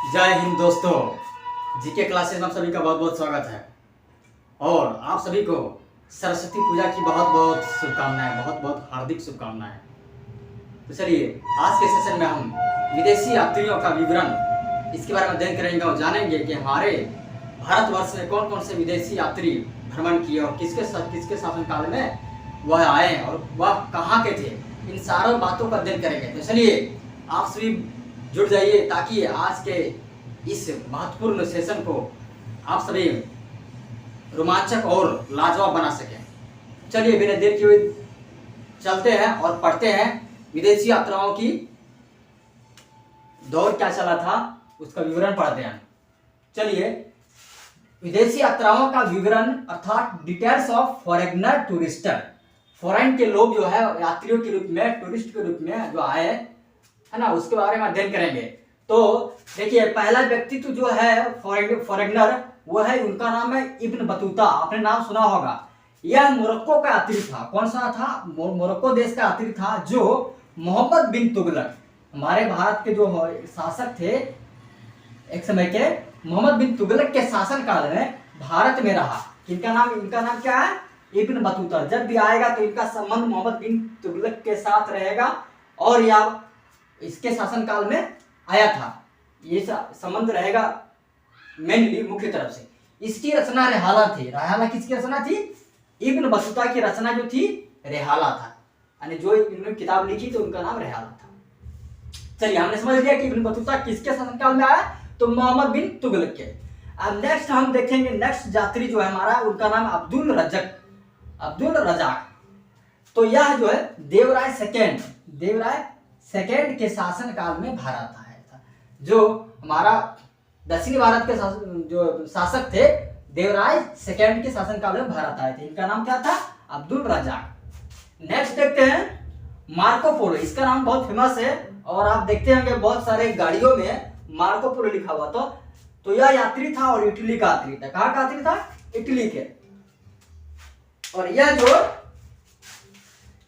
जय हिंद दोस्तों। GK classes में आप सभी का बहुत बहुत स्वागत है और आप सभी को सरस्वती पूजा की बहुत बहुत शुभकामनाएं, बहुत बहुत हार्दिक शुभकामनाएं। तो चलिए आज के सेशन में हम विदेशी यात्रियों का विवरण इसके बारे में अध्ययन करेंगे और जानेंगे कि हमारे भारतवर्ष में कौन कौन से विदेशी यात्री भ्रमण किए और किसके शासनकाल में वह आए और वह कहाँ के थे। इन सारों बातों का अध्ययन करेंगे। तो चलिए आप सभी जुड़ जाइए ताकि आज के इस महत्वपूर्ण सेशन को आप सभी रोमांचक और लाजवाब बना सकें। चलिए बिना देर किए चलते हैं और पढ़ते हैं विदेशी यात्राओं की दौर क्या चला था उसका विवरण पढ़ते हैं। चलिए विदेशी यात्राओं का विवरण अर्थात details of foreigner tourister, foreign के लोग जो है यात्रियों के रूप में, टूरिस्ट के रूप में जो आए है ना, उसके बारे में अध्ययन करेंगे। तो देखिए पहला व्यक्तित्व जो है फॉरेनर वो है, उनका नाम है इब्न बतूता। आपने नाम सुना होगा। यह मोरक्को का यात्री था। कौन सा था? मोरक्को देश का यात्री था जो मोहम्मद बिन तुगलक, हमारे भारत के जो शासक थे एक समय के, मोहम्मद बिन तुगलक के शासन काल में भारत में रहा। इनका नाम क्या है? Ibn Battuta. जब भी आएगा तो इनका संबंध मोहम्मद बिन तुगलक के साथ रहेगा और यह इसके शासनकाल में आया था। ये संबंध रहेगा मेनली मुख्य तरफ से। इसकी रचना रेहाला थी। रेहाला किसकी रचना थी? इब्न बतूता की रचना जो थी रेहाला था, यानी जो इन्होंने किताब लिखी तो उनका नाम रेहाला था। चलिए हमने समझ लिया कि इब्न बतूता किसके शासनकाल में आया, तो मोहम्मद बिन तुगलक के। अब नेक्स्ट हम देखेंगे, नेक्स्ट यात्री जो है हमारा, उनका नाम अब्दुल रजाक। तो यह जो है देवराय सेकेंड के शासन काल में भारत आया था। जो हमारा दक्षिणी भारत के जो शासक थे देवराय सेकेंड के शासन काल में भारत आए थे। इनका नाम क्या था? अब्दुल रजाक। नेक्स्ट देखते हैं मार्को पोलो। इसका नाम बहुत फेमस है और आप देखते होंगे बहुत सारे गाड़ियों में मार्को पोलो लिखा हुआ था। तो यह यात्री था और इटली का यात्री था। कहाँ का यात्री था? इटली के। और यह जो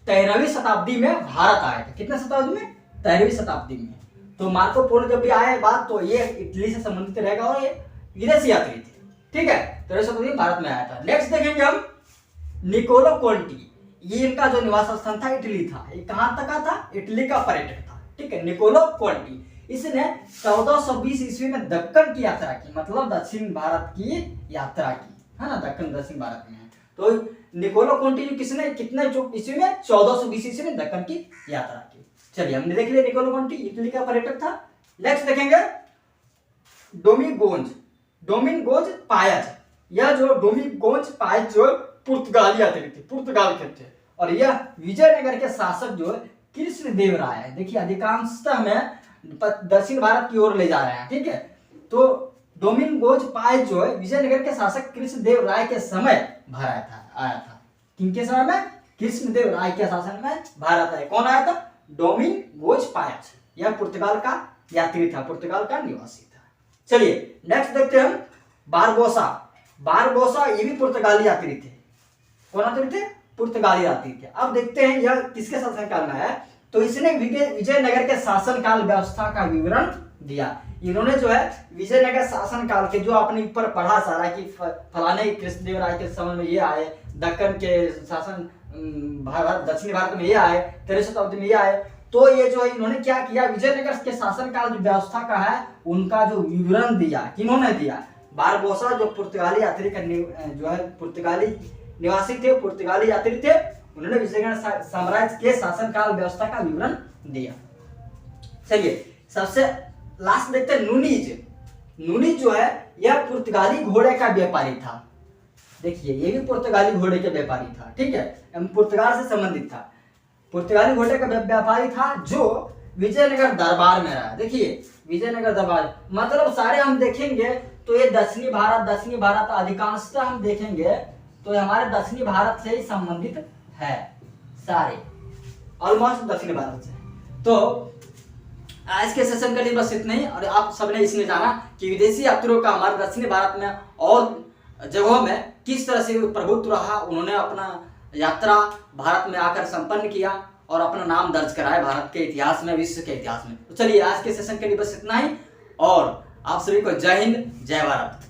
13वीं शताब्दी में भारत आए थे। कितने शताब्दी में? 13वीं शताब्दी में। तो मार्को पोलो जब भी आए बात, तो ये इटली से संबंधित रहेगा और ये विदेशी यात्री थे। ठीक है, 13वीं शताब्दी में भारत में आया था। नेक्स्ट देखेंगे हम निकोलो कोंटी। ये इनका जो निवास स्थान था इटली था। ये कहां तक का था? इटली का पर्यटक था। ठीक है, निकोलो कोंटी। इसने 1420 ईस्वी में दक्कन की यात्रा की, मतलब दक्षिण भारत की यात्रा की, है ना, दक्षिण भारत में है। तो निकोलो कोंटी जो किसने कितने ईस्वी में? 1420 ईस्वी में दक्कन की यात्रा की। चलिए हमने देख लिया निकोलो कोंटी इटली का पर्यटक था। नेक्स्ट देखेंगे डोमिंगोज पायज। यह जो डोमिंगोज पायज जो पुर्तगाली यात्री थे, पुर्तगाल के थे। और यह विजयनगर के शासक जो कृष्णदेवराय है। देखिए अधिकांशतः हमें दक्षिण भारत की ओर ले जा रहे हैं। ठीक है, तो डोमिंगोज पायज जो है विजयनगर के शासक कृष्णदेवराय के समय भारत आया था। किनके समय में? कृष्णदेवराय के शासन में भारत आया। कौन आया था? डोमिंगोज पायज। यह पुर्तगाल का यात्री था, पुर्तगाल का निवासी था। चलिए नेक्स्ट देखते हैं हम बारबोसा। ये भी पुर्तगाली यात्री थे। कौन यात्री थे? पुर्तगाली यात्री थे। अब देखते हैं यह किसके शासनकाल में है। तो इसने विजयनगर के शासनकाल व्यवस्था का विवरण दिया। इन्होंने जो है विजयनगर शासन काल के जो आपने ऊपर पढ़ा सारा कि फलाने कृष्णदेवराय के समय में ये आए, दक्कन के शासन दक्षिणी भारत में ये आए, 13वीं शताब्दी में ये आए। तो ये जो है इन्होंने क्या किया, विजयनगर के शासन काल जो व्यवस्था का है उनका जो विवरण दिया। किन्होंने दिया? बारबोसा जो पुर्तगाली यात्री का जो है पुर्तगाली निवासी थे, पुर्तगाली यात्री थे। उन्होंने विजयनगर साम्राज्य के शासन काल व्यवस्था का विवरण दिया। चलिए सबसे लास्ट देखते हैं नूनीज जो है यह पुर्तगाली घोड़े का व्यापारी था। देखिए ये भी पुर्तगाली घोड़े के व्यापारी था। ठीक है, पुर्तगाल से संबंधित था। पुर्तगाली घोड़े का व्यापारी था जो विजयनगर दरबार में रहा। देखिए विजयनगर दरबार मतलब सारे हम देखेंगे तो ये दक्षिणी भारत अधिकांशतः हम देखेंगे तो हमारे दक्षिणी भारत से ही संबंधित है, सारे ऑलमोस्ट दक्षिणी भारत से। तो आज के सेशन के लिए बस इतना ही। और आप सबने इसमें जाना कि विदेशी यात्रियों का हमारे दक्षिणी भारत में और जगहों में किस तरह से प्रभुत्व रहा। उन्होंने अपना यात्रा भारत में आकर संपन्न किया और अपना नाम दर्ज कराया भारत के इतिहास में, विश्व के इतिहास में। तो चलिए आज के सेशन के लिए बस इतना ही। और आप सभी को जय हिंद, जय भारत।